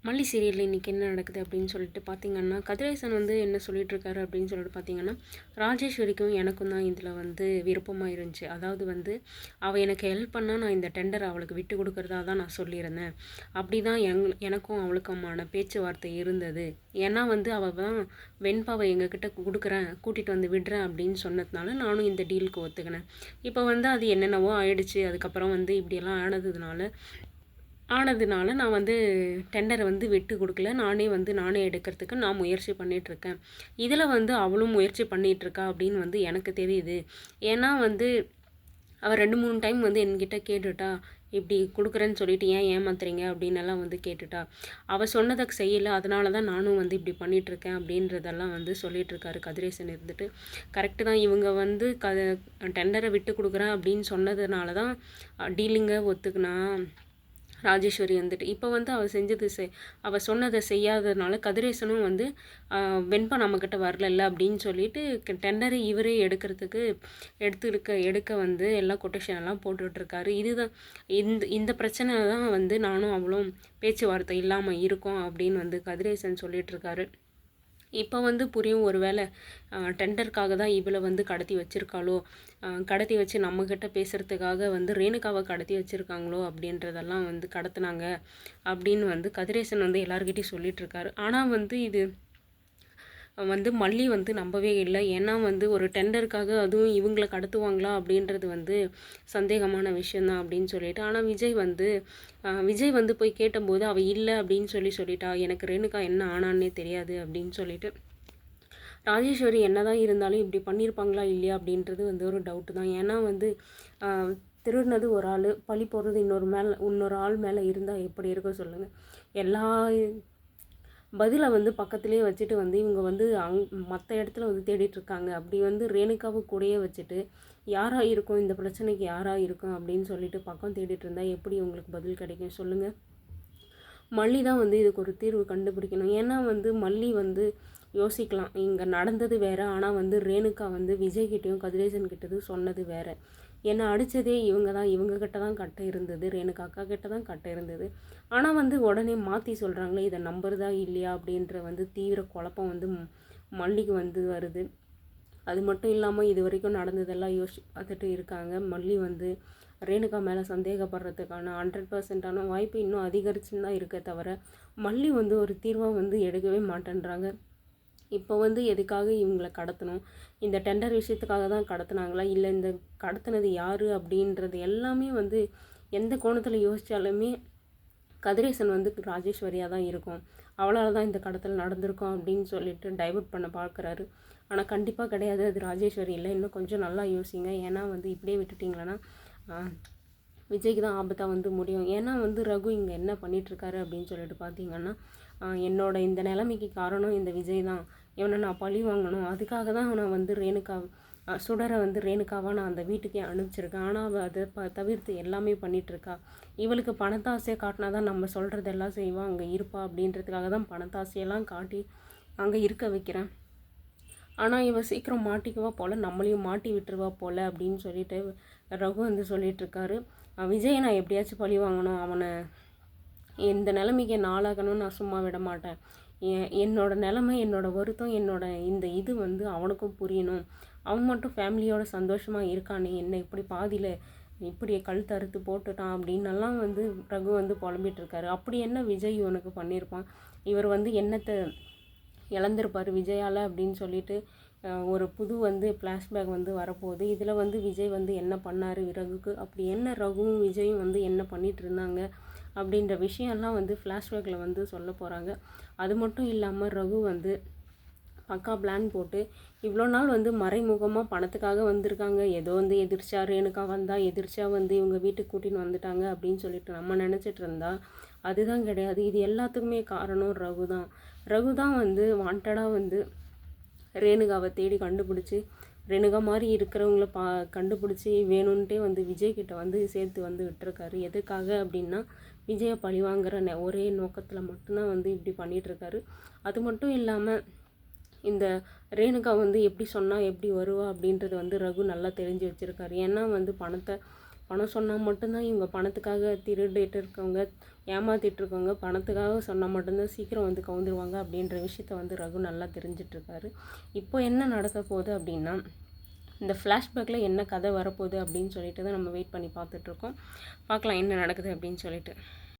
மல்லி சீரியலில் இன்றைக்கி என்ன நடக்குது அப்படின்னு சொல்லிட்டு பார்த்தீங்கன்னா, கதிரேசன் வந்து என்ன சொல்லிட்டுருக்காரு அப்படின்னு சொல்லிட்டு பார்த்தீங்கன்னா, ராஜேஸ்வரிக்கும் எனக்கும் தான் இதில் வந்து விருப்பமாக இருந்துச்சு. அதாவது வந்து அவள் எனக்கு ஹெல்ப் பண்ணால் நான் இந்த டெண்டரை அவளுக்கு விட்டு கொடுக்குறதா தான் நான் சொல்லியிருந்தேன். அப்படி தான் எனக்கும் அவளுக்குமான பேச்சுவார்த்தை இருந்தது. ஏன்னா வந்து அவள் தான் வெண்பாவை எங்ககிட்ட கொடுக்குறேன், கூட்டிகிட்டு வந்து விடுறேன் அப்படின்னு சொன்னதுனால நானும் இந்த டீலுக்கு ஒத்துக்கினேன். இப்போ வந்து அது என்னென்னவோ ஆயிடுச்சு. அதுக்கப்புறம் வந்து இப்படியெல்லாம் ஆனதுனால நான் வந்து டெண்டரை வந்து விட்டு கொடுக்கல. நானே எடுக்கிறதுக்கு நான் முயற்சி பண்ணிகிட்ருக்கேன். இதில் வந்து அவளும் முயற்சி பண்ணிகிட்ருக்கா அப்படின்னு வந்து எனக்கு தெரியுது. ஏன்னா வந்து அவள் 2-3 டைம் வந்து என்கிட்ட கேட்டுட்டா, இப்படி கொடுக்குறேன்னு சொல்லிட்டு ஏன் ஏமாத்துறீங்க அப்படின்னெல்லாம் வந்து கேட்டுட்டா. அவள் சொன்னதை செய்யலை, அதனால தான் நானும் வந்து இப்படி பண்ணிகிட்ருக்கேன் அப்படின்றதெல்லாம் வந்து சொல்லிகிட்ருக்காரு கதிரேசன் இருந்துட்டு. கரெக்டு தான், இவங்க வந்து டெண்டரை விட்டு கொடுக்குறேன் அப்படின்னு சொன்னதுனால தான் டீலிங்கை ஒத்துக்கினா ராஜேஸ்வரி வந்துட்டு. இப்போ வந்து அவள் சொன்னதை செய்யாததுனால கதிரேசனும் வந்து வெண்பா நம்மக்கிட்ட வரல அப்படின்னு சொல்லிட்டு டெண்டரை இவரே எடுக்க வந்து எல்லா கொட்டேஷன் எல்லாம் போட்டுட்ருக்காரு. இதுதான் இந்த பிரச்சனை தான் வந்து நானும் அவளும் பேச்சுவார்த்தை இல்லாமல் இருக்கோம் அப்படின்னு வந்து கதிரேசன் சொல்லிகிட்ருக்காரு. இப்போ வந்து புரியும், ஒரு வேளை டெண்டருக்காக தான் இவளை வந்து கடத்தி வச்சுருக்காளோ, கடத்தி வச்சு நம்மக்கிட்ட பேசுகிறதுக்காக வந்து ரேணுகாவை கடத்தி வச்சுருக்காங்களோ அப்படின்றதெல்லாம் வந்து கடத்துனாங்க அப்படின்னு வந்து கதிரேசன் வந்து எல்லாருக்கிட்டையும் சொல்லிகிட்ருக்காரு. ஆனால் வந்து இது வந்து மல்லி வந்து நம்பவே இல்லை. ஏன்னா வந்து ஒரு டெண்டருக்காக அதுவும் இவங்களை கடத்துவாங்களா அப்படின்றது வந்து சந்தேகமான விஷயந்தான் அப்படின்னு சொல்லிட்டு. ஆனால் விஜய் வந்து போய் கேட்டபோது அவள் இல்லை அப்படின்னு சொல்லிட்டா. எனக்கு ரேணுகா என்ன ஆனான்னே தெரியாது அப்படின்னு சொல்லிட்டு. ராஜேஸ்வரி என்னதான் இருந்தாலும் இப்படி பண்ணியிருப்பாங்களா இல்லையா அப்படின்றது வந்து ஒரு டவுட்டு தான். ஏன்னா வந்து திருடினது ஒரு ஆள், பழி போடுறது இன்னொரு ஆள் மேலே இருந்தால் எப்படி இருக்க சொல்லுங்கள். எல்லா பதிலை வந்து பக்கத்துலேயே வச்சுட்டு வந்து இவங்க வந்து மற்ற இடத்துல வந்து தேடிட்டுருக்காங்க. அப்படி வந்து ரேணுகாவை கூடயே வச்சுட்டு யாராக இருக்கும், இந்த பிரச்சனைக்கு யாராக இருக்கும் அப்படின்னு சொல்லிட்டு பக்கம் தேடிட்டு இருந்தால் எப்படி உங்களுக்கு பதில் கிடைக்கும் சொல்லுங்கள். மல்லி தான் வந்து இதுக்கு ஒரு தீர்வு கண்டுபிடிக்கணும். ஏன்னா வந்து மல்லி வந்து யோசிக்கலாம், இங்கே நடந்தது வேறு, ஆனால் வந்து ரேணுகா வந்து விஜய்கிட்டையும் கதிரேசன் கிட்டதும் சொன்னது வேறு. என்னை அடித்ததே இவங்கக்கிட்ட தான் கட்டை இருந்தது, ரேணுகா அக்கா கிட்ட தான் கட்டை இருந்தது. ஆனால் வந்து உடனே மாற்றி சொல்கிறாங்களே, இதை நம்புறதா இல்லையா அப்படின்ற வந்து தீவிர குழப்பம் வந்து மல்லிக்கு வந்து வருது. அது மட்டும் இல்லாமல் இது வரைக்கும் நடந்ததெல்லாம் பார்த்துட்டு இருக்காங்க. மல்லி வந்து ரேணுகா மேலே சந்தேகப்படுறதுக்கான 100% வாய்ப்பு இன்னும் அதிகரிச்சுன்னு தான் இருக்க தவிர மல்லி வந்து ஒரு தீர்வாக வந்து எடுக்கவே மாட்டேன்றாங்க. இப்போ வந்து எதுக்காக இவங்களை கடத்தணும், இந்த டெண்டர் விஷயத்துக்காக தான் கடத்தினாங்களா, இல்லை இந்த கடத்தினது யார் அப்படின்றது எல்லாமே வந்து எந்த கோணத்தில் யோசித்தாலுமே கதிரேசன் வந்து ராஜேஸ்வரியாக தான் இருக்கும், அவளால் தான் இந்த கடத்தல் நடந்திருக்கும் அப்படின்னு சொல்லிட்டு டைவர்ட் பண்ண பார்க்குறாரு. ஆனால் கண்டிப்பாக கிடையாது, அது ராஜேஸ்வரி இல்லை. இன்னும் கொஞ்சம் நல்லா யோசிங்க. ஏன்னா வந்து இப்படியே விட்டுட்டிங்களன்னா விஜய்க்கு தான் ஆபத்தாக வந்து முடியும். ஏன்னா வந்து ரகு இங்கே என்ன பண்ணிகிட்ருக்காரு அப்படின்னு சொல்லிட்டு பார்த்தீங்கன்னா, என்னோட இந்த நிலைமைக்கு காரணம் இந்த விஜய் தான், இவனை நான் பழி வாங்கணும், அதுக்காக தான் நான் வந்து சுடரை வந்து ரேணுகாவாக நான் அந்த வீட்டுக்கே அனுப்பிச்சிருக்கேன். ஆனால் அவள் அதை தவிர்த்து எல்லாமே பண்ணிகிட்ருக்கா. இவளுக்கு பணத்தாசையை காட்டினா தான் நம்ம சொல்கிறதெல்லாம் செய்வான், அங்கே இருப்பா அப்படின்றதுக்காக தான் பணத்தாசையெல்லாம் காட்டி அங்கே இருக்க வைக்கிறேன். ஆனால் இவன் சீக்கிரம் மாட்டிக்குவா போல், நம்மளையும் மாட்டி விட்டுருவா போல் அப்படின்னு சொல்லிட்டு ரகு வந்து சொல்லிகிட்ருக்காரு. விஜயை நான் எப்படியாச்சும் பழி வாங்கணும், அவனை இந்த நிலைமைக்கு ஆளாகணும்னு நான் சும்மா விட மாட்டேன். என்னோட நிலைமை, என்னோட வருத்தம், இந்த இது வந்து அவனுக்கும் புரியணும். அவன் மட்டும் ஃபேமிலியோட சந்தோஷமாக இருக்கானே, என்னை இப்படி பாதியில் இப்படி கழுத்து அறுத்து போட்டுட்டான் அப்படின்னெல்லாம் வந்து ரகு வந்து புலம்பிகிட்ருக்காரு. அப்படி என்ன விஜய் இவனுக்கு பண்ணியிருப்பான், இவர் வந்து என்னத்தை இழந்திருப்பார் விஜயால் அப்படின்னு சொல்லிட்டு ஒரு புது வந்து ஃப்ளாஷ்பேக் வந்து வரப்போகுது. இதில் வந்து விஜய் வந்து என்ன பண்ணார் ரகுக்கு, அப்படி என்ன ரகுவும் விஜயும் வந்து என்ன பண்ணிகிட்டு இருந்தாங்க அப்படின்ற விஷயம்லாம் வந்து ஃப்ளாஷ்பேக்கில் வந்து சொல்ல போகிறாங்க. அது மட்டும் இல்லாமல் ரகு வந்து பக்கா பிளான் போட்டு இவ்வளோ நாள் வந்து மறைமுகமாக பணத்துக்காக வந்திருக்காங்க. ஏதோ வந்து எதிர்ச்சா ரேணுகா வந்தால் எதிர்ச்சா வந்து இவங்க வீட்டுக்கு கூட்டின்னு வந்துட்டாங்க அப்படின்னு சொல்லிட்டு நம்ம நினச்சிட்டு இருந்தா அதுதான் கிடையாது. இது எல்லாத்துக்குமே காரணம் ரகு தான் வந்து வாண்டடாக வந்து ரேணுகாவை தேடி கண்டுபிடிச்சி ரேணுகா மாதிரி இருக்கிறவங்கள கண்டுபிடிச்சி வேணும்ன்ட்டே வந்து விஜய்கிட்ட வந்து சேர்த்து வந்து விட்டுருக்காரு. எதுக்காக அப்படின்னா விஜயை பழி வாங்குற ஒரே நோக்கத்தில் மட்டும்தான் வந்து இப்படி பண்ணிகிட்ருக்காரு. அது மட்டும் இல்லாமல் இந்த ரேணுகா வந்து எப்படி சொன்னால் எப்படி வருவா அப்படின்றது வந்து ரகு நல்லா தெரிஞ்சு வச்சுருக்காரு. ஏன்னா வந்து பணத்தை பணம் சொன்னால் மட்டும்தான் இவங்க பணத்துக்காக திருடிட்டு இருக்கவங்க, ஏமாத்திட்டு இருக்கவங்க பணத்துக்காக சொன்னால் மட்டும்தான் சீக்கிரம் வந்து கவுந்துருவாங்க அப்படின்ற விஷயத்த வந்து ரகு நல்லா தெரிஞ்சிட்ருக்காரு. இப்போ என்ன நடக்க போகுது அப்படின்னா, இந்த ஃப்ளாஷ்பேக்கில் என்ன கதை வரப்போகுது அப்படின்னு சொல்லிட்டு தான் நம்ம வெயிட் பண்ணி பார்த்துட்ருக்கோம். பார்க்கலாம் என்ன நடக்குது அப்படின்னு சொல்லிட்டு.